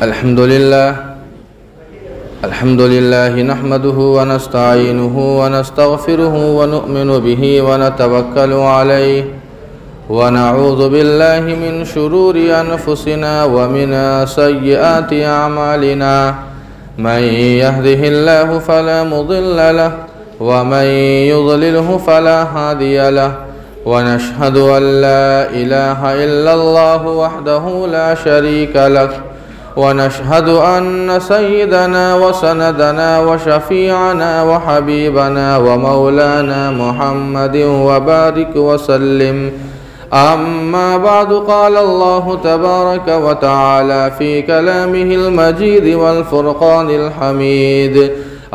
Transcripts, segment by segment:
अल्हम्दुलिल्लाह नहमदुहु व नस्तईनुहु व नस्तगफिरुहु व नु'मिनु बिही व नतवक्कलु अलैहि व नऊज़ु बिल्लाहि मिन शुरूरि अनफुसिना व मिन सय्यिआति अमालिना मन यहदिहिल्लाहु फला मुदिल्ल लहु व मन युद्लिलहु फला हादिय लहु व नशहदु अन ला इलाहा इल्लल्लाहु वहदहु ला शरीका लहु व नशहदु अन्न सय्यदना व सनदना व शफीअना व हबीबना व मौलाना मुहम्मदिन व बारिक व सल्लिम। अम्मा बाद क़ाल अल्लाहु तबारक व तआला फ़ी कलामिहिल मजीद वल फ़ुरक़ानिल हमीद।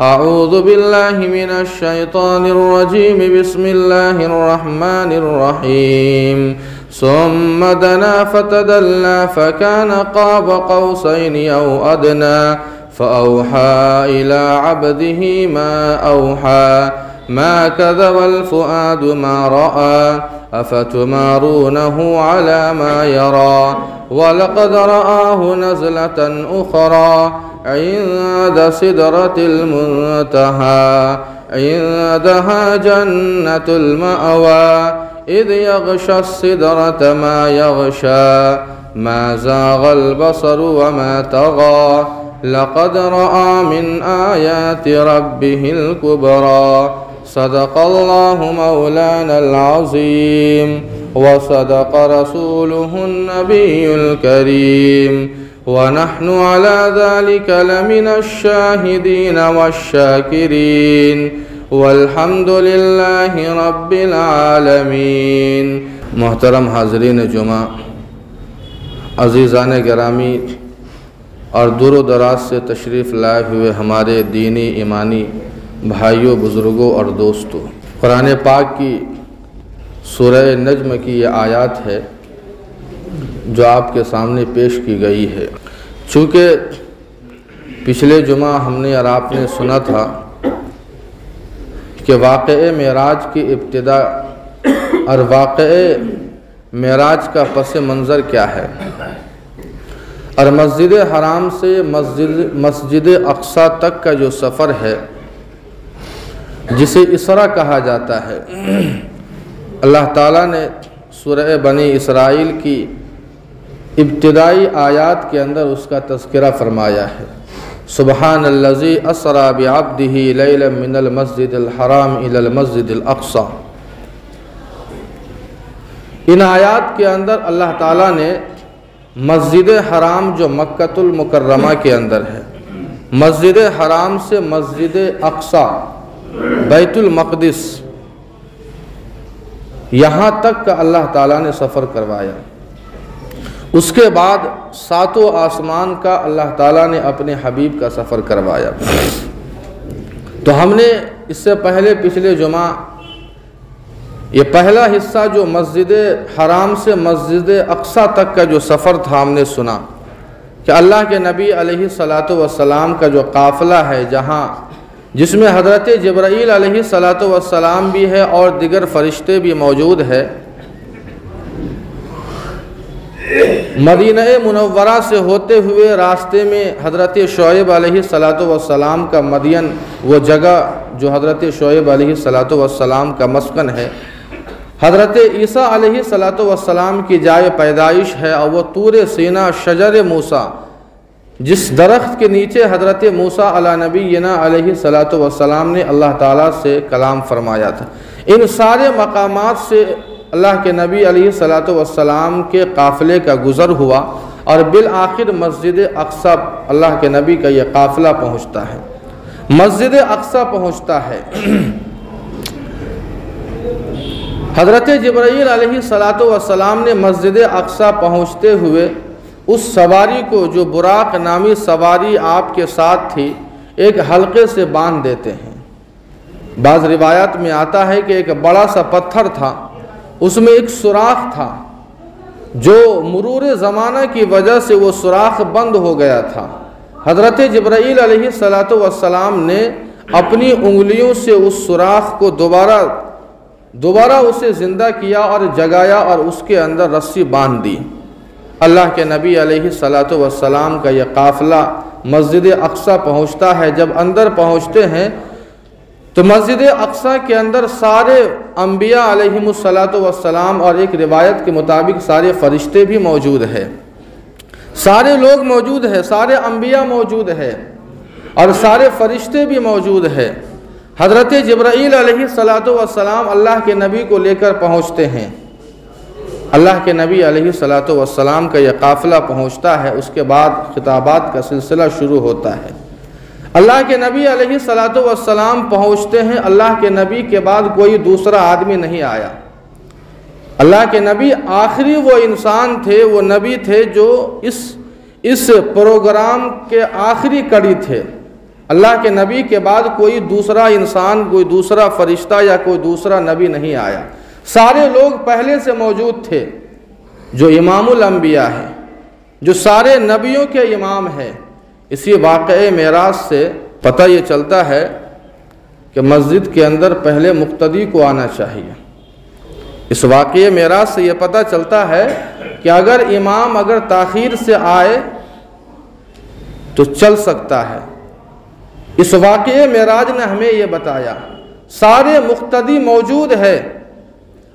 अऊज़ु बिल्लाहि मिनश शैतानिर रजीम बिस्मिल्लाहिर रहमानिर रहीम। सुम्म दना फ़तदल्ला फ़कान क़ाब क़ौसैनि औ अदना फ़अौहा इला अब्दिही मा औहा मा कज़बल फ़ुआदु मा रआ अफ़तुमारूनहु अला मा यरा वलक़द रआहु नज़लतन उख़रा इंद सिदरतिल मुंतहा इंदहा जन्नतुल मअवा इद यग़शा सिदरत मा यग़शा मा ज़ाग़ल बसरु व मा तग़ा लक़द रआ मिन आयाति रब्बिहिल कुबरा। सदक़ल्लाहु मौलानल अज़ीम व सदक़ रसूलुहुन नबियुल करीम व नहनु अला ज़ालिका लमिनश शाहिदीन वश्शाकिरीन वल्हम्दुलिल्लाहि रब्बिल आलमीन। मोहतरम हाज़रीन जुमा, अज़ीज़ान गिरामी और दूर दराज से तशरीफ़ लाए हुए हमारे दीनी ईमानी भाइयों, बुज़ुर्गों और दोस्तों, कुरान पाक की सूरह नज्म की ये आयत है जो आपके सामने पेश की गई है। चूँकि पिछले जुमा हमने और आपने सुना था कि वाक़े मेराज की इब्तिदा और वाक़े मेराज का पस मंज़र क्या है और मस्जिद हराम से मस्जिद अक़सा तक का जो सफ़र है जिसे इसरा कहा जाता है, अल्लाह ताला ने सूरह बनी इसराइल की इब्तिदाई आयात के अंदर उसका तज़किरा फ़रमाया है। सुबहानल्लज़ी असरा बिअब्दिही लैलन मिनल मस्जिदिल हराम इलल मस्जिदिल अक़सा। इन आयात के अंदर अल्लाह ताला ने मस्जिद हराम जो मक्कतुल मुकर्रमा के अंदर है, मस्जिद हराम से मस्जिद अक़सा बैतुल मक़दिस यहाँ तक का अल्लाह ताला ने सफ़र करवाया। उसके बाद सातों आसमान का अल्लाह ताला ने अपने हबीब का सफ़र करवाया। तो हमने इससे पहले पिछले जुमा ये पहला हिस्सा जो मस्जिद हराम से मस्जिद अक़सा तक का जो सफ़र था हमने सुना कि अल्लाह के नबी अलैहिस्सलातु वस्सलाम का जो काफ़िला है, जहाँ जिसमें हज़रत जिब्राईल अलैहिस्सलातु वस्सलाम भी है और दिगर फ़रिश्ते भी मौजूद है, मदीना मुनव्वरा से होते हुए रास्ते में हज़रत शुएब अलैहिस्सलातु वस्सलाम का मदियन, वो जगह जो हज़रत शुएब अलैहिस्सलातु वस्सलाम का मस्कन है, हज़रत ईसा अलैहिस्सलातु वस्सलाम की जाए पैदाइश है, और वो तूर सीना शजर मूसा जिस दरख्त के नीचे हज़रत मूसा अला नबीना अलैहिस्सलातु वस्सलाम ने अल्लाह ताला से कलाम फरमाया था। इन सारे मकामात से अल्लाह के नबी अलैहिस्सलातु वस्सलाम के काफ़िले का गुज़र हुआ और बिल आखिर मस्जिद अक़सा अल्लाह के नबी का ये काफ़िला पहुँचता है, मस्जिद अक़सा पहुँचता है। हज़रत जिब्राईल अलैहिस्सलातु वस्सलाम ने मस्जिद अक़सा पहुँचते हुए उस सवारी को, जो बुराक नामी सवारी आपके साथ थी, एक हल्के से बांध देते हैं। बाज़ रिवायात में आता है कि एक बड़ा सा पत्थर था, उसमें एक सुराख था, जो मुरूर ज़माना की वजह से वो सुराख बंद हो गया था। हज़रत जिब्राईल अलैहिस्सलातु वस्सलाम ने अपनी उंगलियों से उस सुराख को दोबारा उसे ज़िंदा किया और जगाया और उसके अंदर रस्सी बांध दी। अल्लाह के नबी अलैहिस्सलातु वस्सलाम का यह काफ़िला मस्जिद अक़सा पहुँचता है। जब अंदर पहुँचते हैं तो मस्जिद अक़सा के अंदर सारे अम्बिया अलैहिमुस्सलातु वस्सलाम और एक रिवायत के मुताबिक सारे फरिश्ते भी मौजूद है, सारे लोग मौजूद है, सारे अम्बिया मौजूद है और सारे फरिश्ते भी मौजूद है। हज़रत जिब्राईल अलैहिस्सलातु वस्सलाम अल्लाह के नबी को लेकर पहुँचते हैं। अल्लाह के नबी अलैहिस्सलातु वस्सलाम का यह काफ़िला पहुँचता है। उसके बाद खिताबात का सिलसिला शुरू होता है। अल्लाह के नबी अलैहिस्सलातु वस्सलाम पहुँचते हैं। अल्लाह के नबी के बाद कोई दूसरा आदमी नहीं आया। अल्लाह के नबी आखिरी वो इंसान थे, वो नबी थे जो इस प्रोग्राम के आखिरी कड़ी थे। अल्लाह के नबी के बाद कोई दूसरा इंसान, कोई दूसरा फरिश्ता या कोई दूसरा नबी नहीं आया। सारे लोग पहले से मौजूद थे। जो इमामुल अंबिया है, जो सारे नबियों के इमाम है। इसी वाक़े मेराज से पता ये चलता है कि मस्जिद के अंदर पहले मुक्तदी को आना चाहिए। इस वाक़े मेराज से ये पता चलता है कि अगर इमाम अगर ताख़ीर से आए तो चल सकता है। इस वाक़े मेराज ने हमें ये बताया। सारे मुक्तदी मौजूद है।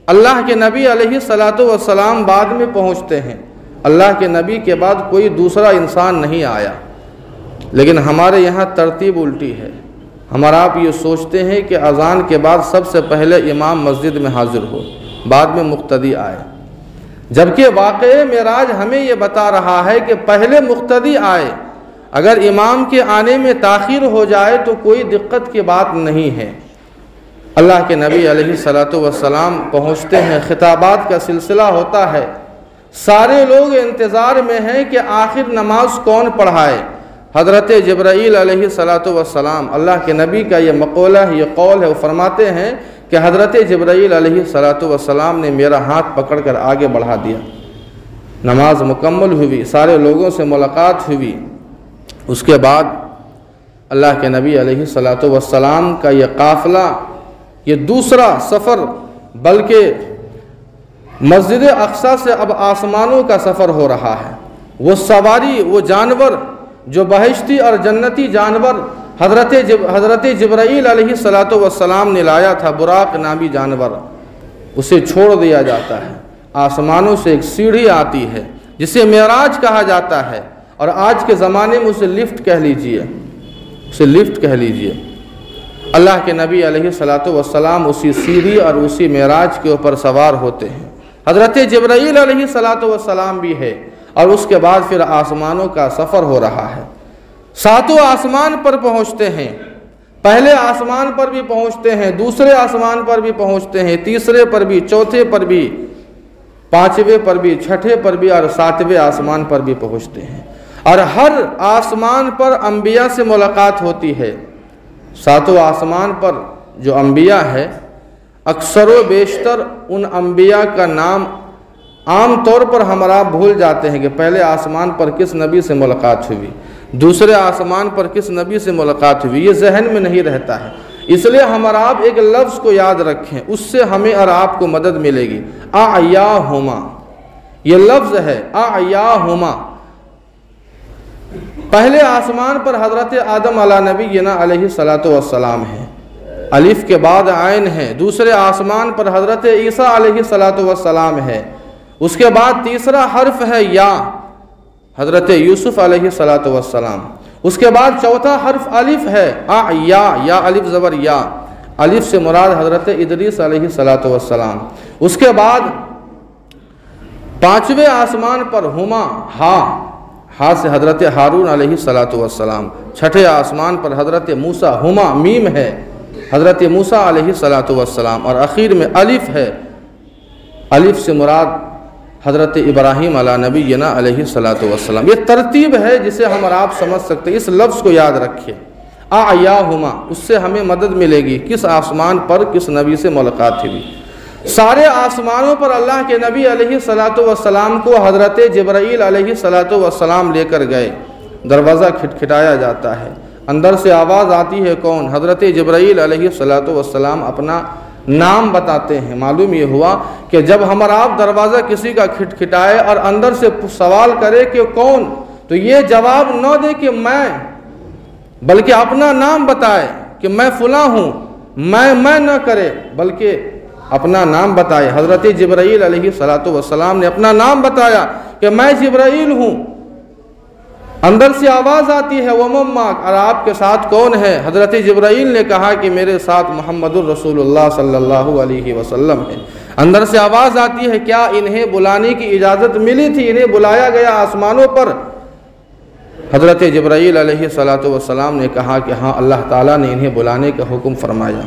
अल्लाह के नबी अलैहिस्सलातु वस्सलाम बाद में पहुँचते हैं। अल्लाह के नबी के बाद कोई दूसरा इंसान नहीं आया। लेकिन हमारे यहाँ तरतीब उल्टी है। हमारा आप ये सोचते हैं कि अज़ान के बाद सबसे पहले इमाम मस्जिद में हाजिर हो, बाद में मुक्तदी आए, जबकि वाक़े मेराज हमें ये बता रहा है कि पहले मुक्तदी आए। अगर इमाम के आने में ताख़ीर हो जाए तो कोई दिक्कत की बात नहीं है। अल्लाह के नबी अलैहिस्सलातु वस्सलाम पहुँचते हैं। खिताबात का सिलसिला होता है। सारे लोग इंतज़ार में हैं कि आखिर नमाज कौन पढ़ाए। हज़रत जिब्राईल अलैहिस्सलातु वस्सलाम, अल्लाह के नबी का ये मक़ौला है, ये कौल है, वो फरमाते हैं कि हज़रत जिब्राईल अलैहिस्सलातु वस्सलाम ने मेरा हाथ पकड़कर आगे बढ़ा दिया। नमाज मुकम्मल हुई, सारे लोगों से मुलाकात हुई। उसके बाद अल्लाह के नबी अलैहिस्सलातु वस्सलाम का ये काफ़िला, ये दूसरा सफ़र, बल्कि मस्जिद अक़सा से अब आसमानों का सफ़र हो रहा है। वो सवारी, वो जानवर जो बहिश्ती और जन्नती जानवर हज़रत जिब्राईल अलैहिस्सलातु वस्सलाम ने लाया था, बुराक नामी जानवर, उसे छोड़ दिया जाता है। आसमानों से एक सीढ़ी आती है जिसे मेराज कहा जाता है, और आज के ज़माने में उसे लिफ्ट कह लीजिए, उसे लिफ्ट कह लीजिए। अल्लाह के नबी अलैहिस्सलातु वस्सलाम उसी सीढ़ी और उसी मेराज के ऊपर सवार होते हैं। हज़रत जिब्राईल अलैहिस्सलातु वस्सलाम भी है, और उसके बाद फिर आसमानों का सफ़र हो रहा है। सातों आसमान पर पहुँचते हैं। पहले आसमान पर भी पहुँचते हैं, दूसरे आसमान पर भी पहुँचते हैं, तीसरे पर भी, चौथे पर भी, पाँचवें पर भी, छठे पर भी और सातवें आसमान पर भी पहुँचते हैं। और हर आसमान पर अम्बिया से मुलाकात होती है। सातों आसमान पर जो अम्बिया है, अक्सर व बेशतर उन अम्बिया का नाम आम तौर पर हम आप भूल जाते हैं कि पहले आसमान पर किस नबी से मुलाकात हुई, दूसरे आसमान पर किस नबी से मुलाकात हुई, ये जहन में नहीं रहता है। इसलिए हम और आप एक लफ्ज़ को याद रखें, उससे हमें और आपको मदद मिलेगी। आयाहुमा, ये लफ्ज़ है आयाहुमा। पहले आसमान पर हज़रत आदम अला नबीना अलैहिस्सलातु वस्सलाम है, अलिफ के बाद आइन है। दूसरे आसमान पर हज़रत ईसा अलैहिस्सलातु वस्सलाम है। उसके बाद तीसरा हर्फ है या, हज़रत यूसुफ अलैहिस्सलातु वस्सलाम। उसके बाद चौथा हर्फ अलिफ है, या अलिफ ज़बर या, अलिफ से मुराद हज़रत इदरीस अलैहिस्सलातु वस्सलाम। उसके बाद पाँचवें आसमान पर हुमा, हा से हज़रत हारून अलैहिस्सलातु वस्सलाम। छठे आसमान पर हज़रत मूसा, हुमा मीम है, हज़रत मूसा अलैहिस्सलातु वस्सलाम। और आखिर में अलिफ है, अलिफ से मुराद हज़रत इब्राहीम अला नबीना अलैहिस्सलातु वस्सलाम। ये तरतीब है जिसे हम और आप समझ सकते हैं। इस लफ्ज़ को याद रखिए, आयाहुमा, उससे हमें मदद मिलेगी किस आसमान पर किस नबी से मुलाकात हुई। सारे आसमानों पर अल्लाह के नबी अलैहिस्सलातु वस्सलाम को हज़रत जिब्राईल अलैहिस्सलातु वस्सलाम लेकर गए। दरवाज़ा खिटखिटाया जाता है, अंदर से आवाज़ आती है, कौन? हज़रत जिब्राईल अलैहिस्सलातु वस्सलाम अपना नाम बताते हैं। मालूम ये हुआ कि जब हम और आप दरवाज़ा किसी का खटखटाए और अंदर से सवाल करे कि कौन, तो ये जवाब न दे कि मैं, बल्कि अपना नाम बताए कि मैं फुला हूँ, मैं न करे बल्कि अपना नाम बताए। हज़रत जिब्राईल अलैहिस्सलातु वस्सलाम ने अपना नाम बताया कि मैं जिब्राईल हूँ। अंदर से आवाज़ आती है वमम माक, और आपके साथ कौन है? हज़रत जिब्राईल ने कहा कि मेरे साथ मुहम्मदुर रसूलुल्लाह सल्लल्लाहु अलैहि वसल्लम है। अंदर से आवाज़ आती है क्या इन्हें बुलाने की इजाज़त मिली थी? इन्हें बुलाया गया आसमानों पर? हज़रत जिब्राईल अलैहिस्सलातु वस्सलाम ने कहा कि हाँ, अल्लाह ताला ने इन्हें बुलाने का हुक्म फरमाया।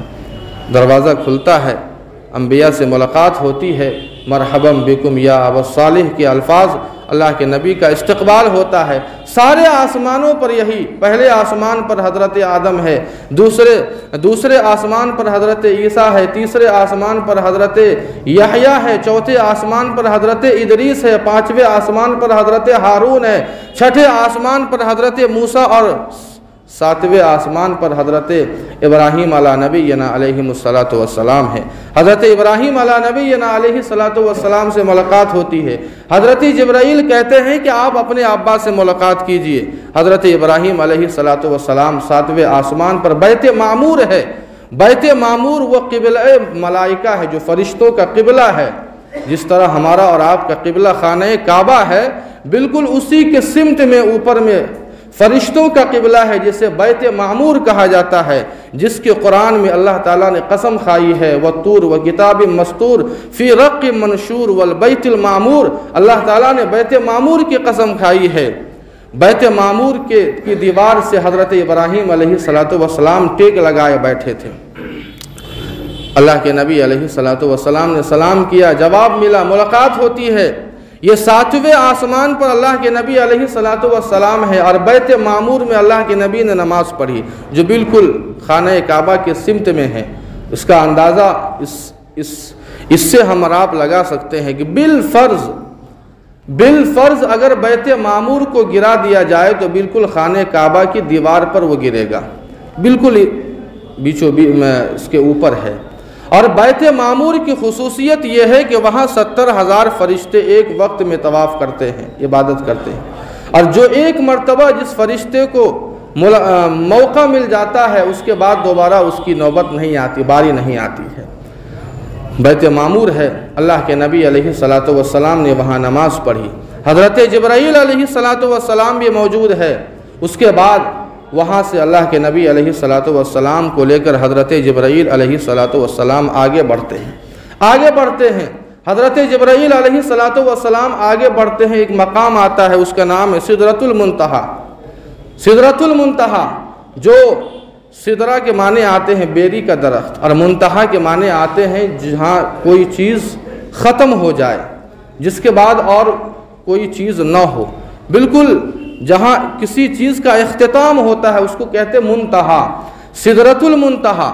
दरवाज़ा खुलता है, अंबिया से मुलाकात होती है। मरहबम बिकुम या अबस सालिह के अल्फाज अल्लाह के नबी का इस्तकबाल होता है। सारे आसमानों पर यही, पहले आसमान पर हज़रत आदम है, दूसरे आसमान पर हज़रत ईसा है, तीसरे आसमान पर हज़रत यहया है, चौथे आसमान पर हज़रत इदरीस है, पाँचवें आसमान पर हज़रत हारून है, छठे आसमान पर हज़रत मूसा और सातवें आसमान पर हज़रत इब्राहीम अला नबीना अलैहिस्सलातु वस्सलाम है। हज़रत इब्राहीम अला नबीना अलैहिस्सलातु वस्सलाम से मुलाकात होती है। हज़रत जिब्राईल कहते हैं कि आप अपने अब्बा से मुलाकात कीजिए। हज़रत इब्राहीम अलैहिस्सलातु वस्सलाम सातवें आसमान पर बैत मामूर है। बैत मामूर वो क़िबला मलाइका है, जो फ़रिश्तों का क़िबला है। जिस तरह हमारा और आपका क़िबला खाने काबा है, बिल्कुल उसी के सिमत में ऊपर में फ़रिश्तों का क़िबला है, जिसे बैत मामूर कहा जाता है, जिसके कुरान में अल्लाह ताला ने कसम खाई है वतूर व किताब मस्तूर फ़ी रक़् मनशूर वल बैतुल मामूर। अल्लाह ताला ने बैत मामूर की कसम खाई है। बैत मामूर की दीवार से हज़रत इब्राहीम अलैहिस्सलातु वस्सलाम टेक लगाए बैठे थे। अल्लाह के नबी अलैहिस्सलातु वस्सलाम ने सलाम किया, जवाब मिला, मुलाकात होती है। ये सातवें आसमान पर अल्लाह के नबी अलैहिस्सलातु वस्सलाम है और बैत मामूर में अल्लाह के नबी ने नमाज़ पढ़ी, जो बिल्कुल खाने काबा के सिमत में है। इसका अंदाज़ा इससे हम और आप लगा सकते हैं कि बिल फ़र्ज़ अगर बैत मामूर को गिरा दिया जाए तो बिल्कुल खाने काबा की दीवार पर वो गिरेगा, बिल्कुल बीचों बीच में इसके ऊपर है। और बैत मामूर की खुसूसियत यह है कि वहाँ 70,000 फरिश्ते एक वक्त में तवाफ़ करते हैं, इबादत करते हैं। और जो एक मरतबा जिस फरिश्ते को मौका मिल जाता है, उसके बाद दोबारा उसकी नौबत नहीं आती, बारी नहीं आती है। बैत मामूर है। अल्लाह के नबी अलैहिस्सलातु वस्सलाम ने वहाँ नमाज़ पढ़ी। हज़रत जिब्राईल अलैहिस्सलातु वस्सलाम भी मौजूद है। उसके बाद वहाँ से अल्लाह के नबी अलैहिस्सलातु वस्सलाम को लेकर हज़रत जिब्राईल अलैहिस्सलातु वस्सलाम आगे बढ़ते हैं। हज़रत जिब्राईल अलैहिस्सलातु वस्सलाम आगे बढ़ते हैं। एक मकाम आता है, उसका नाम है सिदरतुल मुंतहा। सिदरतुल मुंतहा, जो सिदरा के माने आते हैं बेरी का दरख्त, और मुंतहा के माने आते हैं जहाँ कोई चीज़ ख़त्म हो जाए, जिसके बाद और कोई चीज़ न हो, बिल्कुल जहाँ किसी चीज़ का इख्तिताम होता है उसको कहते हैं मुंतहा। सिदरतुल मुंतहा,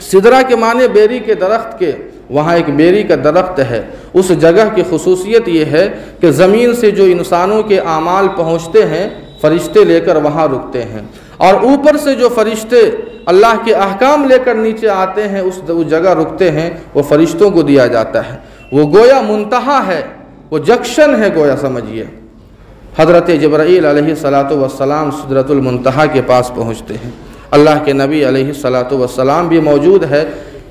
सिदरा के माने बेरी के दरख्त के, वहाँ एक बेरी का दरख्त है। उस जगह की खुसूसियत ये है कि ज़मीन से जो इंसानों के आमाल पहुँचते हैं, फ़रिश्ते लेकर वहाँ रुकते हैं, और ऊपर से जो फ़रिश्ते अल्लाह के अहकाम लेकर नीचे आते हैं, उस जगह रुकते हैं, वो फ़रिश्तों को दिया जाता है। वो गोया मुंतहा है, वो जंक्शन है गोया, समझिए। हज़रत जिब्राईल अलैहिस्सलातु वस्सलाम सिदरतुल मुंतहा के पास पहुँचते हैं। अल्लाह के नबी अलैहिस्सलातु वस्सलाम भी मौजूद है।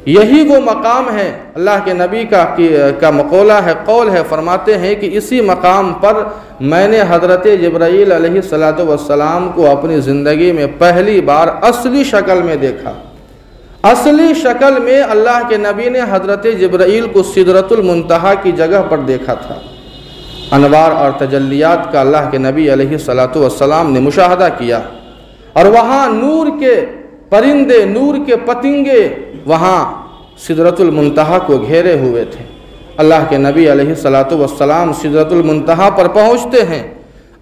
यही वो मकाम है, अल्लाह के नबी का मक़ौला है, कौल है, फरमाते हैं कि इसी मकाम पर मैंने हज़रत जिब्राईल अलैहिस्सलातु वस्सलाम को अपनी ज़िंदगी में पहली बार असली शक्ल में देखा। असली शक्ल में अल्लाह के नबी ने हज़रत जिब्राईल को सिदरतुल मुंतहा की जगह पर देखा था। अनवार और तजल्लियात का अल्लाह के नबी अलैहिस्सलातु वस्सलाम ने मुशाहदा किया, और वहाँ नूर के परिंदे, नूर के पतिंगे वहाँ सिदरतुल मुंतहा को घेरे हुए थे। अल्लाह के नबी अलैहिस्सलातु वस्सलाम सिदरतुल मुंतहा पर पहुँचते हैं।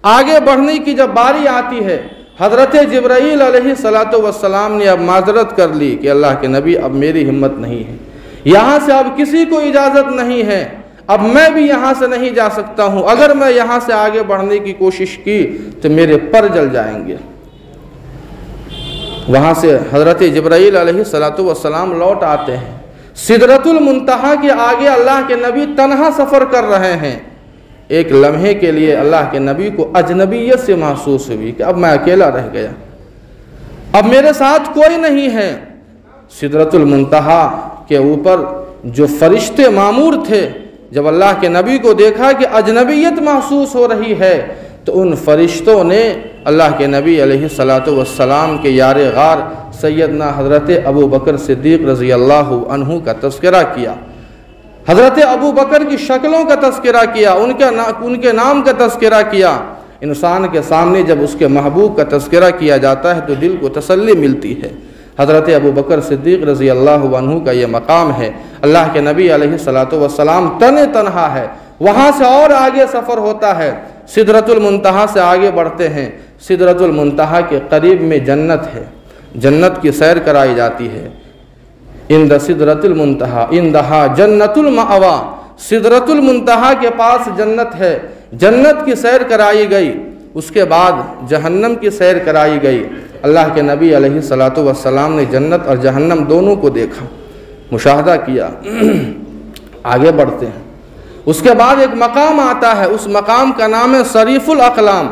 आगे बढ़ने की जब बारी आती है, हज़रत जिब्राईल अलैहिस्सलातु वस्सलाम ने अब माजरत कर ली कि अल्लाह के नबी, अब मेरी हिम्मत नहीं है, यहाँ से अब किसी को इजाज़त नहीं है, अब मैं भी यहाँ से नहीं जा सकता हूँ। अगर मैं यहाँ से आगे बढ़ने की कोशिश की तो मेरे पर जल जाएंगे। वहाँ से हज़रत जिब्राईल अलैहिस्सलातु वस्सलाम लौट आते हैं। सिदरतुल मुंतहा के आगे अल्लाह के नबी तन्हा सफ़र कर रहे हैं। एक लम्हे के लिए अल्लाह के नबी को अजनबियत से महसूस हुई कि अब मैं अकेला रह गया, अब मेरे साथ कोई नहीं है। सिदरतुल मुंतहा के ऊपर जो फरिश्ते मामूर थे, जब अल्लाह के नबी को देखा कि अजनबियत महसूस हो रही है, तो उन फरिश्तों ने अल्लाह के नबी अलैहिस्सलातु वस्सलाम के यार गार सैयदना हज़रत अबू बकर सिद्दीक़ रज़ी अल्लाहु अन्हु का तज़किरा किया। हज़रत अबू बकर की शक्लों का तज़किरा किया, उनके नाम का तज़किरा किया। इंसान के सामने जब उसके महबूब का तज़किरा किया जाता है तो दिल को तसल्ली मिलती है। हज़रत अबू बकर सिद्दीक़ रज़ी अल्लाहु अन्हु का ये मकाम है। अल्लाह के नबी अलैहिस्सलातु वस्सलाम तन्हा है, वहाँ से और आगे सफ़र होता है, सिदरतुल मुंतहा से आगे बढ़ते हैं। सिदरतुल मुंतहा के करीब में जन्नत है, जन्नत की सैर कराई जाती है। इंद सिदरतुल मुंतहा इंदहा जन्नतुल मअवा, सिदरतुल मुंतहा के पास जन्नत है, जन्नत की सैर कराई गई। उसके बाद जहन्नम की सैर कराई गई। अल्लाह के नबी अलैहिस्सलातु वस्सलाम ने जन्नत और जहन्नम दोनों को देखा, मुशाहदा किया। आगे बढ़ते हैं। उसके बाद एक मकाम आता है, उस मकाम का नाम है शरीफुल अक़लाम।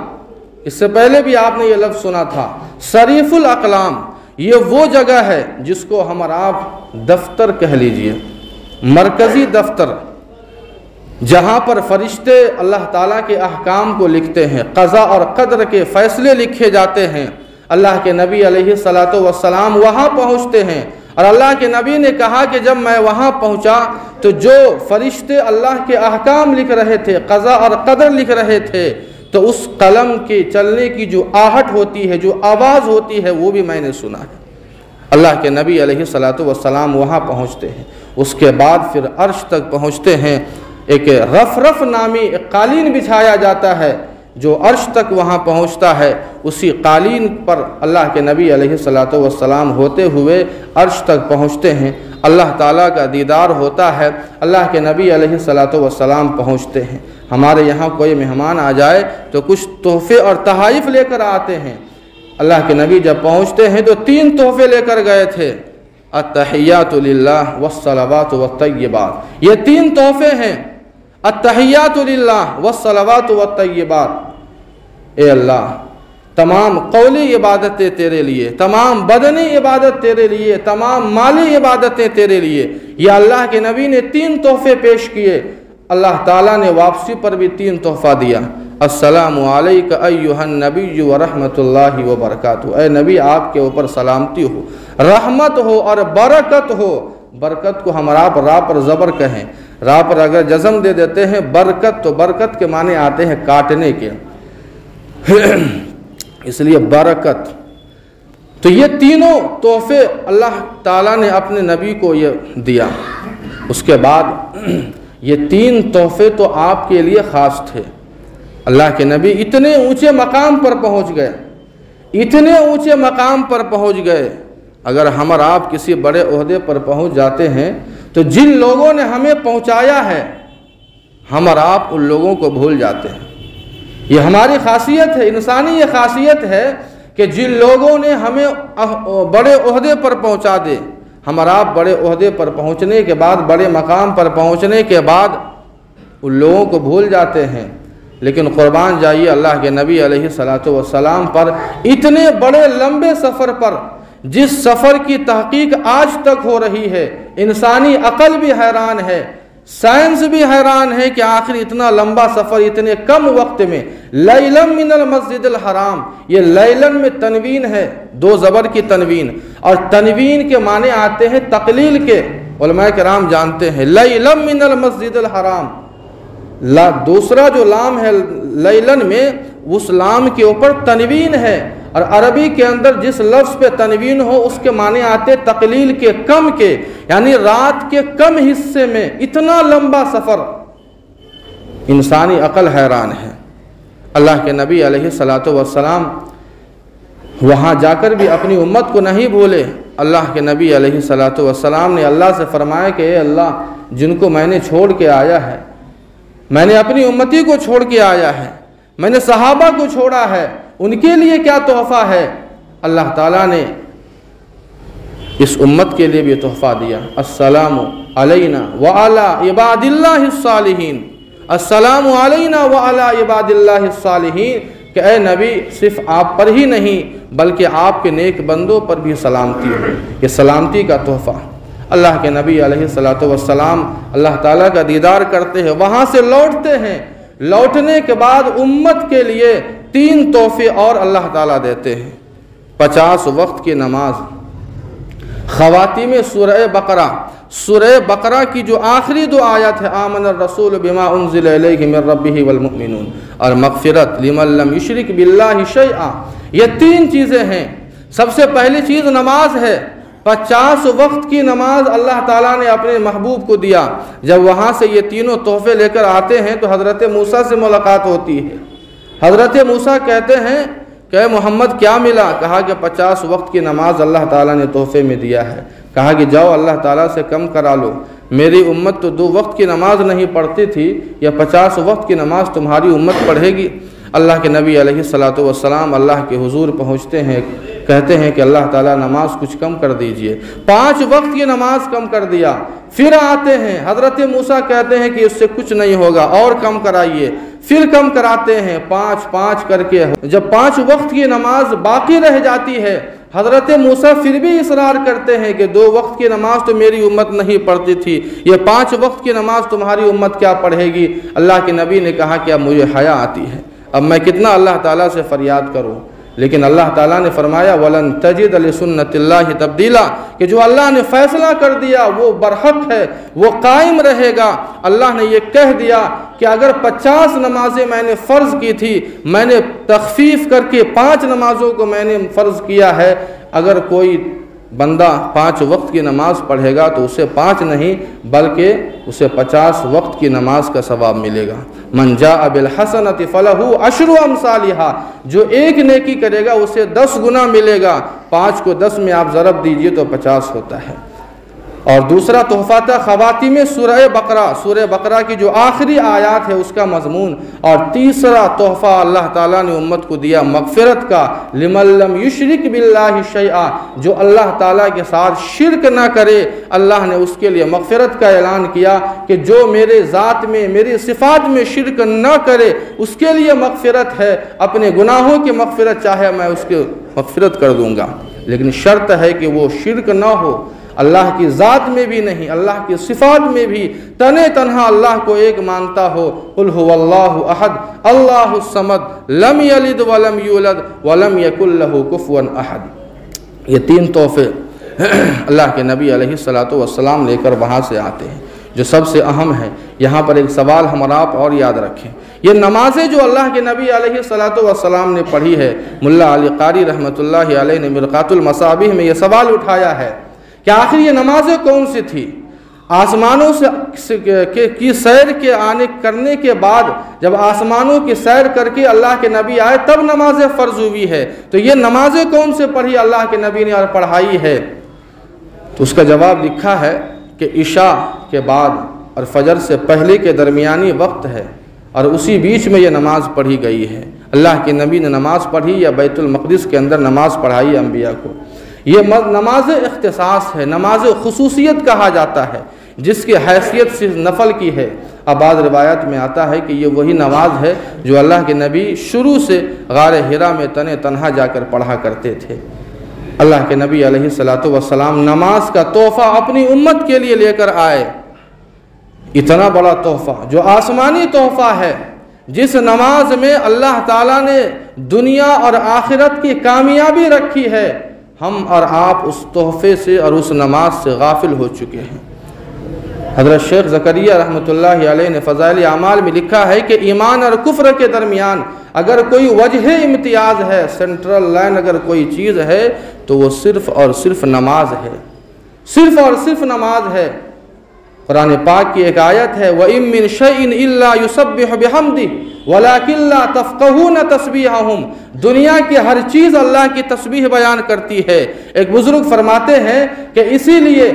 इससे पहले भी आपने ये लफ्ज़ सुना था, शरीफुल अक़लाम। ये वो जगह है जिसको हम और आप दफ्तर कह लीजिए, मरकज़ी दफ्तर, जहाँ पर फरिश्ते अल्लाह ताला के अहकाम को लिखते हैं, क़ज़ा और क़द्र के फ़ैसले लिखे जाते हैं। अल्लाह के नबी अलैहिस्सलातु वस्सलाम वहाँ पहुँचते हैं और अल्लाह के नबी ने कहा कि जब मैं वहाँ पहुँचा तो जो फरिश्ते अल्लाह के अहकाम लिख रहे थे, क़ज़ा और क़द्र लिख रहे थे, तो उस कलम के चलने की जो आहट होती है, जो आवाज़ होती है, वो भी मैंने सुना है। अल्लाह के नबी अलैहिस्सलातु वस्सलाम वहाँ पहुँचते हैं। उसके बाद फिर अर्श तक पहुँचते हैं। एक रफ़ नामी एक कालीन बिछाया जाता है जो अर्श तक वहाँ पहुँचता है। उसी कालीन पर अल्लाह के नबी अलैहिस्सलातु वस्सलाम होते हुए अर्श तक पहुँचते हैं। अल्लाह ताला का दीदार होता है, अल्लाह के नबी अलैहिस्सलातु वस्सलाम पहुँचते हैं। हमारे यहाँ कोई मेहमान आ जाए तो कुछ तोहफ़े और तहाइफ़ लेकर आते हैं। अल्लाह के नबी जब पहुँचते हैं तो 3 तोहफ़े लेकर गए थे, अत्तहियातु लिल्लाह वस्सलावातु वत्तय्यिबात। ये 3 तोहफ़े हैं, अत्तहियातु लिल्लाह वस्सलावातु वत्तय्यिबात। ए अल्लाह, तमाम कौली इबादतें तेरे लिए, तमाम बदनी इबादत तेरे लिए, तमाम माली इबादतें तेरे लिए। या अल्लाह के नबी ने 3 तोहफ़े पेश किए। अल्लाह ताला ने वापसी पर भी 3 तोहफ़ा दिया। अस्सलामु अलैका अय्युहन नबिय्यु व रहमतुल्लाहि व बरकातुहू। ए नबी, आपके ऊपर सलामती हो, रहमत हो और बरकत हो। बरकत को हम रा पर ज़बर कहें, रा पर अगर जज़म दे देते हैं बरकत, तो बरकत के माने आते हैं काटने के, इसलिए बरकत। तो ये तीनों तोहफ़े अल्लाह ताला ने अपने नबी को ये दिया। उसके बाद ये 3 तोहफ़े तो आपके लिए ख़ास थे। अल्लाह के नबी इतने ऊंचे मकाम पर पहुंच गए, इतने ऊंचे मकाम पर पहुंच गए। अगर हम और आप किसी बड़े ओहदे पर पहुंच जाते हैं तो जिन लोगों ने हमें पहुंचाया है, हम और आप उन लोगों को भूल जाते हैं। ये हमारी खासियत है, इंसानी ये खासियत है कि जिन लोगों ने हमें बड़े ओहदे पर पहुंचा दे, हम और आप बड़े ओहदे पर पहुंचने के बाद, बड़े मकाम पर पहुंचने के बाद उन लोगों को भूल जाते हैं। लेकिन कुर्बान जाइए अल्लाह के नबी अलैहिस्सलातु वस्सलाम पर, इतने बड़े लंबे सफ़र पर, जिस सफ़र की तहकीक आज तक हो रही है। इंसानी अक़ल भी हैरान है, साइंस भी हैरान है कि आखिर इतना लंबा सफ़र इतने कम वक्त में। लैलन मिनल मस्जिदिल हराम, ये लैलन में तनवीन है, 2 ज़बर की तनवीन, और तनवीन के माने आते हैं तक़लील के। उलमाए किराम जानते हैं लैलन मिनल मस्जिदिल हराम, दूसरा जो लाम है लैलन में, उस लाम के ऊपर तनवीन है। और अरबी के अंदर जिस लफ्ज़ पे तनवीन हो उसके माने आते तकलील के, कम के, यानी रात के कम हिस्से में इतना लंबा सफ़र। इंसानी अक़ल हैरान है। अल्लाह के नबी अलैहिस्सलातु वस्सलाम वहाँ जाकर भी अपनी उम्मत को नहीं भूले। अल्लाह के नबी अलैहिस्सलातु वस्सलाम ने अल्लाह से फरमाया कि ए अल्लाह, जिनको मैंने छोड़ के आया है, मैंने अपनी उम्मती को छोड़ के आया है, मैंने सहाबा को छोड़ा है, उनके लिए क्या तोहफ़ा है। अल्लाह ताला ने इस उम्मत के लिए भी तोहफ़ा दिया, अस्सलामु अलैना व अला इबादिल्लाहिस सालिहीन, अस्सलामु अलैना व अला इबादिल्लाहिस सालिहीन, कि ए नबी सिर्फ आप पर ही नहीं बल्कि आपके नेक बंदों पर भी सलामती हो। ये सलामती का तोहफ़ा। अल्लाह के नबी अलैहिस्सलातु वस्सलाम अल्लाह ताला का दीदार करते हैं, वहाँ से लौटते हैं, लौटने के बाद उम्मत के लिए 3 तोहफ़े और अल्लाह ताला देते हैं। 50 वक्त की नमाज, ख़वातीम सूरह बकरा की जो आखिरी 2 आयत है, आमनर रसूल बिमा उन्ज़िला इलैहि मिन रब्बिही वल मुमिनून, और मग़फ़िरत लिमन लम युशरिक बिल्लाहि शैआ, ये 3 चीज़ें हैं। सबसे पहली चीज़ नमाज है। 50 वक्त की नमाज अल्लाह ताला ने अपने महबूब को दिया। जब वहाँ से ये तीनों तोहफ़े लेकर आते हैं तो हज़रत मूसा से मुलाकात होती है। हज़रत मूसा कहते हैं कि मोहम्मद क्या मिला? कहा कि 50 वक्त की नमाज अल्लाह ताला ने तोहफ़े में दिया है। कहा कि जाओ अल्लाह ताला से कम करा लो, मेरी उम्मत तो 2 वक्त की नमाज नहीं पढ़ती थी, या 50 वक्त की नमाज तुम्हारी उम्मत पढ़ेगी। अल्लाह के नबी अलैहिस्सलातु वस्सलाम अल्लाह के हुजूर पहुँचते हैं, कहते हैं कि अल्लाह ताला नमाज कुछ कम कर दीजिए। 5 वक्त की नमाज कम कर दिया। फिर आते हैं, हज़रत मूसा कहते हैं कि इससे कुछ नहीं होगा, और कम कराइए। फिर कम कराते हैं, 5 करके। जब 5 वक्त की नमाज बाकी रह जाती है, हज़रत मूसा फिर भी इसरार करते हैं कि 2 वक्त की नमाज तो मेरी उम्मत नहीं पढ़ती थी, ये 5 वक्त की नमाज तुम्हारी उम्मत क्या पढ़ेगी? अल्लाह के नबी ने कहा कि अब मुझे हया आती है, अब मैं कितना अल्लाह ताला से फ़रियाद करूँ। लेकिन अल्लाह ताला ने फरमाया वलन तजिद लिसुन्नतिल्लाहि तब्दीला, कि जो अल्लाह ने फ़ैसला कर दिया वो बरहक है, वो कायम रहेगा। अल्लाह ने ये कह दिया कि अगर 50 नमाजें मैंने फ़र्ज़ की थी, मैंने तख़फ़ीफ़ करके 5 नमाज़ों को मैंने फ़र्ज़ किया है। अगर कोई बंदा 5 वक्त की नमाज पढ़ेगा तो उसे 5 नहीं बल्कि उसे 50 वक्त की नमाज का सवाब मिलेगा। मन जाअ बिल हसनति फलहु अशरु अमसालिहा, जो एक नेकी करेगा उसे 10 गुना मिलेगा। 5 को 10 में आप ज़रब दीजिए तो 50 होता है। और दूसरा तोहफ़ा था ख़वातीम सूरह बकरा की जो आखिरी आयत है उसका मज़मून। और तीसरा तोहफ़ा अल्लाह ताला ने उम्मत को दिया मग़फ़िरत का, लिमन लम युशरिक बिल्लाहि शैआ, जो अल्लाह ताला के साथ शिरक ना करे, अल्लाह ने उसके लिए मग़फ़िरत का ऐलान किया कि जो मेरे ज़ात में, मेरी सिफ़ात में शिरक ना करे उसके लिए मग़फ़िरत है। अपने गुनाहों की मग़फ़िरत चाहे मैं उसके मग़फ़िरत कर दूँगा, लेकिन शर्त है कि वो शिरक ना हो, अल्लाह की ज़ात में भी नहीं, अल्लाह की सिफ़ात में भी तने तन्हा अल्लाह को एक मानता हो। कुल हुवल्लाहु अहद अल्लाहुस समद लम यलिद वलम यूलद वलम यकुल लहू कुफुवन अहद। ये 3 तोहफ़े अल्लाह के नबी अलैहिस्सलातु वस्सलाम लेकर वहाँ से आते हैं। जो सबसे अहम है, यहाँ पर एक सवाल हम और आप और याद रखें, ये नमाज़ें जो अल्लाह के नबी अलैहिस्सलातु वस्सलाम ने पढ़ी है, मुल्ला अली क़ारी रहमतुल्लाहि अलैह ने मिरक़ातुल मसाबिह में ये सवाल उठाया है कि आखिर ये नमाज़ें कौन सी थी? आसमानों से की सैर के करने के बाद जब आसमानों की सैर करके अल्लाह के नबी आए तब नमाज़ें फ़र्ज़ हुई है, तो ये नमाज़ें कौन से पढ़ी अल्लाह के नबी ने और पढ़ाई है? तो उसका जवाब लिखा है कि इशा के बाद और फजर से पहले के दरमियानी वक्त है और उसी बीच में ये नमाज़ पढ़ी गई है। अल्लाह के नबी ने नमाज़ पढ़ी या बैतुल मक़दिस के अंदर नमाज़ पढ़ाई अम्बिया को। ये नमाज इख्तिसास है, नमाज खुसूसियत कहा जाता है, जिसकी हैसियत सिर्फ नफल की है। अब बाद रिवायत में आता है कि ये वही नमाज है जो अल्लाह के नबी शुरू से गार हिरा में तने तन्हा जाकर पढ़ा करते थे। अल्लाह के नबी अलैहिस्सलातु वस्सलाम नमाज का तोहफ़ा अपनी उम्मत के लिए लेकर आए। इतना बड़ा तोहफ़ा जो आसमानी तोहफ़ा है, जिस नमाज में अल्लाह ताला ने दुनिया और आखिरत की कामयाबी रखी है, हम और आप उस तोहफ़े से और उस नमाज से गाफिल हो चुके हैं। हज़रत शेख ज़करिया रहमतुल्लाहि अलैह ने फ़ज़ाइल आमाल में लिखा है कि ईमान और कुफ्र के दरमियान अगर कोई वजह इम्तियाज़ है, सेंट्रल लाइन अगर कोई चीज़ है तो वो सिर्फ़ और सिर्फ नमाज है, सिर्फ़ और सिर्फ नमाज है। कुरान पाक की एक आयत है, व इम मिन शैइन इल्ला युसब्बिहु बिहम्दिही वलाकिन ला तफ़क़हून तस्बीहहुम, दुनिया की हर चीज़ अल्लाह की तस्बीह बयान करती है। एक बुज़ुर्ग फरमाते हैं कि इसीलिए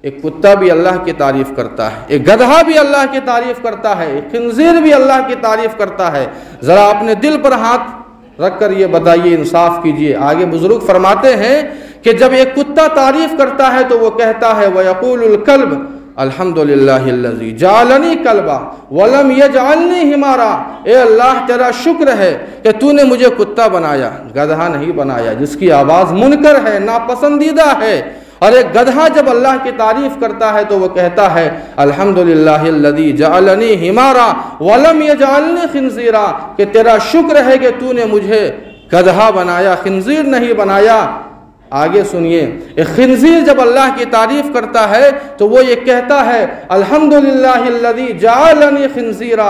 एक कुत्ता भी अल्लाह की तारीफ़ करता है, एक गधा भी अल्लाह की तारीफ़ करता है, एक खिंज़ीर भी अल्लाह की तारीफ़ करता है। ज़रा अपने दिल पर हाथ रख कर ये बताइए, इंसाफ कीजिए। आगे बुज़ुर्ग फरमाते हैं कि जब एक कुत्ता तारीफ करता है तो वो कहता है वयक़ूलुल कल्ब अल्हम्दुलिल्लाहिल्लज़ी जालनी कल्बा वलम यजअलनी हिमारा। ए अल्लाह तेरा शुक्र है कि तूने मुझे कुत्ता बनाया, गधा नहीं बनाया, जिसकी आवाज़ मुनकर है, नापसंदीदा है। और एक गधा जब अल्लाह की तारीफ करता है तो वो कहता है अल्हम्दुलिल्लाहिल्लज़ी जअलनी हिमारा वलम यजअलनी खिंज़ीरा, कि तेरा शुक्र है कि तूने मुझे गधा बनाया, खिंज़ीर नहीं बनाया। आगे सुनिए, एक खिंज़ीर जब अल्लाह की तारीफ करता है तो वो ये कहता है अल्हम्दुलिल्लाहिल्लज़ी जअलनी खिंज़ीरा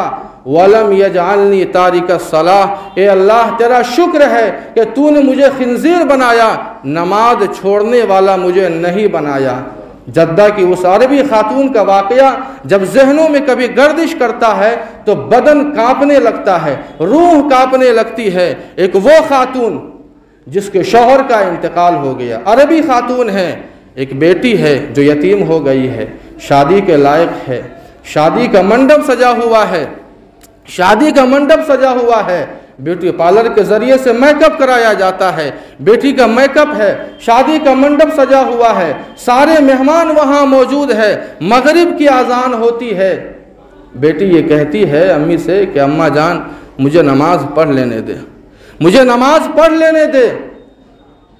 वलम यजअलनी तारिकस सलाह। ए अल्लाह तेरा शुक्र है कि तूने मुझे खिंज़ीर बनाया, नमाज छोड़ने वाला मुझे नहीं बनाया। जद्दा की उस अरबी खातून का वाक़या जब जहनों में कभी गर्दिश करता है तो बदन कांपने लगता है, रूह कांपने लगती है। एक वो खातून जिसके शौहर का इंतकाल हो गया, अरबी खातून है, एक बेटी है जो यतीम हो गई है, शादी के लायक है, शादी का मंडप सजा हुआ है, शादी का मंडप सजा हुआ है, ब्यूटी पार्लर के ज़रिए से मेकअप कराया जाता है, बेटी का मेकअप है, शादी का मंडप सजा हुआ है, सारे मेहमान वहाँ मौजूद है, मगरिब की आज़ान होती है। बेटी ये कहती है अम्मी से कि अम्मा जान मुझे नमाज पढ़ लेने दे, मुझे नमाज पढ़ लेने दे।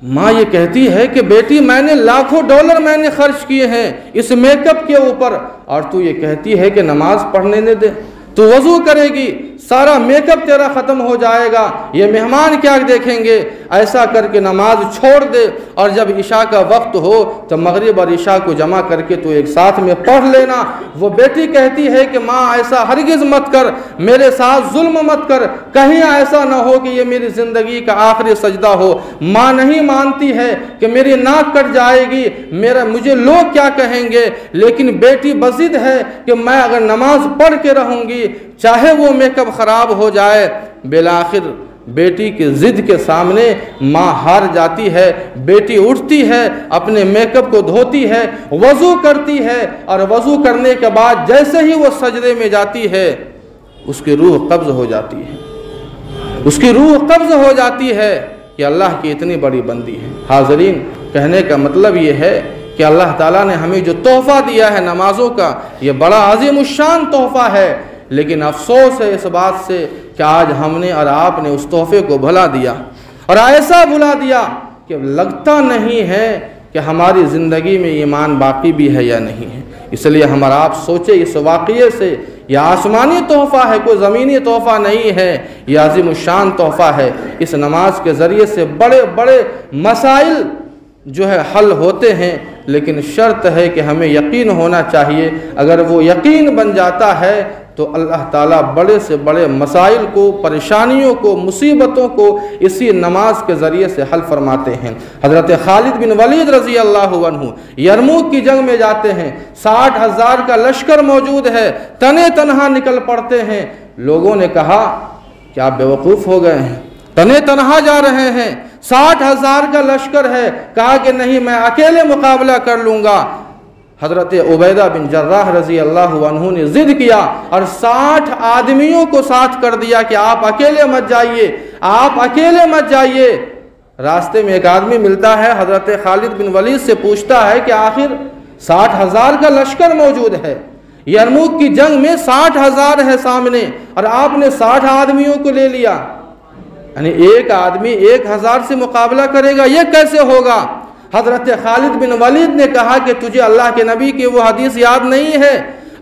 माँ ये कहती है कि बेटी मैंने लाखों डॉलर मैंने खर्च किए हैं इस मेकअप के ऊपर, और तू ये कहती है कि नमाज पढ़ने दे। तू वज़ू करेगी, सारा मेकअप तेरा ख़त्म हो जाएगा, ये मेहमान क्या देखेंगे। ऐसा करके नमाज छोड़ दे और जब इशा का वक्त हो तो मगरिब और इशा को जमा करके तो एक साथ में पढ़ लेना। वो बेटी कहती है कि माँ ऐसा हरगिज़ मत कर, मेरे साथ जुल्म मत कर, कहीं ऐसा ना हो कि ये मेरी ज़िंदगी का आखिरी सजदा हो। माँ नहीं मानती है कि मेरी नाक कट जाएगी, मुझे लोग क्या कहेंगे, लेकिन बेटी बज़िद है कि मैं अगर नमाज पढ़ के रहूँगी चाहे वो मेकअप ख़राब हो जाए। बिलाखिर बेटी की ज़िद के सामने माँ हार जाती है। बेटी उठती है, अपने मेकअप को धोती है, वज़ू करती है, और वज़ू करने के बाद जैसे ही वो सजदे में जाती है उसकी रूह कब्ज़ हो जाती है, उसकी रूह कब्ज़ हो जाती है कि अल्लाह की इतनी बड़ी बंदी है। हाज़रीन, कहने का मतलब ये है कि अल्लाह ताला ने हमें जो तोहफ़ा दिया है नमाज़ों का, ये बड़ा अज़ीमुश्शान तोहफ़ा है, लेकिन अफसोस है इस बात से कि आज हमने और आपने उस तोहफे को भुला दिया, और ऐसा भुला दिया कि लगता नहीं है कि हमारी ज़िंदगी में ईमान बाकी भी है या नहीं है। इसलिए हमारा आप सोचे इस वाक़ये से, यह आसमानी तोहफ़ा है, कोई ज़मीनी तोहफ़ा नहीं है, यह अज़ीमुश्शान तोहफ़ा है। इस नमाज के ज़रिए से बड़े बड़े मसाइल जो है हल होते हैं, लेकिन शर्त है कि हमें यकीन होना चाहिए। अगर वो यकीन बन जाता है तो अल्लाह ताला बड़े से बड़े मसाइल को, परेशानियों को, मुसीबतों को इसी नमाज के ज़रिए से हल फरमाते हैं। हज़रत खालिद बिन वलीद रज़ी अल्लाह अन्हु यरमूक की जंग में जाते हैं, 60,000 का लश्कर मौजूद है, तने तनहा निकल पड़ते हैं। लोगों ने कहा कि आप बेवकूफ़ हो गए हैं, तने तनहा जा रहे हैं, 60,000 का लश्कर है। कहा कि नहीं, मैं अकेले मुकाबला कर लूँगा। हज़रत उबैदा बिन जर्राह रज़ी अल्लाह अन्हु ने ज़िद किया और 60 आदमियों को साथ कर दिया कि आप अकेले मत जाइए, आप अकेले मत जाइए। रास्ते में एक आदमी मिलता है, हज़रत खालिद बिन वलीद से पूछता है कि आखिर 60,000 का लश्कर मौजूद है, यरमूक की जंग में 60,000 है सामने, और आपने 60 आदमियों को ले लिया, यानी एक आदमी 1,000 से मुकाबला करेगा, ये कैसे होगा। हज़रत खालिद बिन वलीद ने कहा कि तुझे अल्लाह के नबी की वो हदीस याद नहीं है।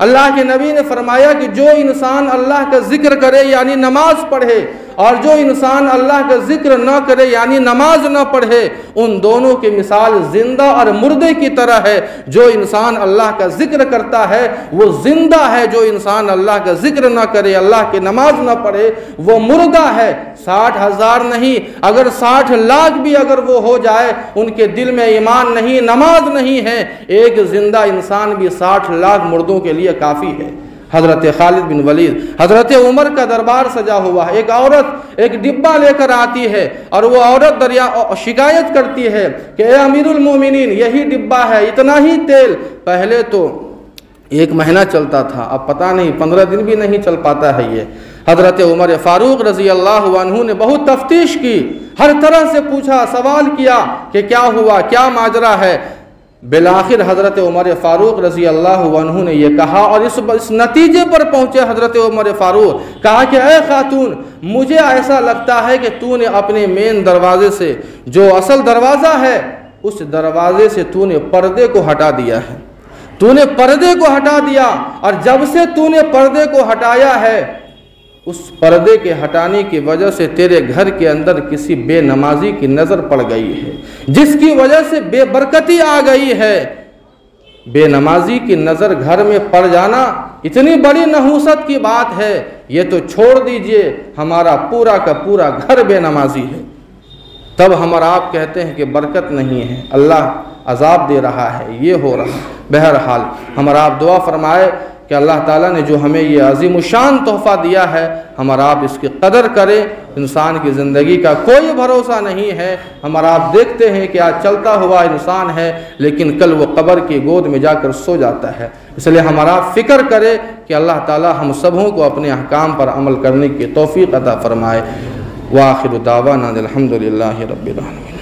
अल्लाह के नबी ने फरमाया कि जो इंसान अल्लाह का जिक्र करे यानी नमाज पढ़े, और जो इंसान अल्लाह का जिक्र न करे यानी नमाज न पढ़े, उन दोनों की मिसाल जिंदा और मुर्दे की तरह है। जो इंसान अल्लाह का जिक्र करता है वो जिंदा है, जो इंसान अल्लाह का जिक्र न करे, अल्लाह की नमाज न पढ़े, वो मुर्दा है। 60,000 नहीं, अगर 60 लाख भी अगर वो हो जाए, उनके दिल में ईमान नहीं, नमाज नहीं है, एक जिंदा इंसान भी 60 लाख मुर्दों के लिए काफ़ी है। हज़रत खालिद बिन वलीद, हज़रत उमर का दरबार सजा हुआ है। एक औरत एक डिब्बा लेकर आती है और वो औरत शिकायत करती है कि ए अमीरुल मोमिनीन, यही डिब्बा है, इतना ही तेल। पहले तो 1 महीना चलता था, अब पता नहीं 15 दिन भी नहीं चल पाता है ये। हज़रत उमर फ़ारूक रज़ी अल्लाह अन्हु ने बहुत तफ्तीश की, हर तरह से पूछा, सवाल किया कि क्या हुआ, क्या माजरा है। बिलाखिर हज़रत उमर फ़ारूक रज़ी अल्लाह अन्हु ने यह कहा और इस नतीजे पर पहुँचे हज़रत उमर फ़ारूक, कहा कि ऐ खातून, मुझे ऐसा लगता है कि तूने अपने मेन दरवाज़े से, जो असल दरवाज़ा है, उस दरवाज़े से तूने पर्दे को हटा दिया है। तूने पर्दे को हटा दिया, और जब से तूने पर्दे को हटाया है, उस पर्दे के हटाने की वजह से तेरे घर के अंदर किसी बेनमाजी की नज़र पड़ गई है, जिसकी वजह से बेबरकती आ गई है। बेनमाजी की नज़र घर में पड़ जाना इतनी बड़ी नहूसत की बात है, ये तो छोड़ दीजिए, हमारा पूरा का पूरा घर बेनमाजी है। तब हम और आप कहते हैं कि बरकत नहीं है, अल्लाह अजाब दे रहा है, ये हो रहा है। बहरहाल हम और आप दुआ फरमाए कि अल्लाह ताला ने जो हमें ये अज़ीमुशान तोहफ़ा दिया है, हम और आप इसकी कदर करें। इंसान की ज़िंदगी का कोई भरोसा नहीं है। हम और आप देखते हैं कि आज चलता हुआ इंसान है, लेकिन कल वो कब्र की गोद में जाकर सो जाता है। इसलिए हम और आप फ़िक्र करें कि अल्लाह ताला हम सबों को अपने अहकाम पर अमल करने की तौफ़ीक़ अता फ़रमाए। व आखिर दावाना अल्हम्दुलिल्लाहि रब्बिल आलमीन।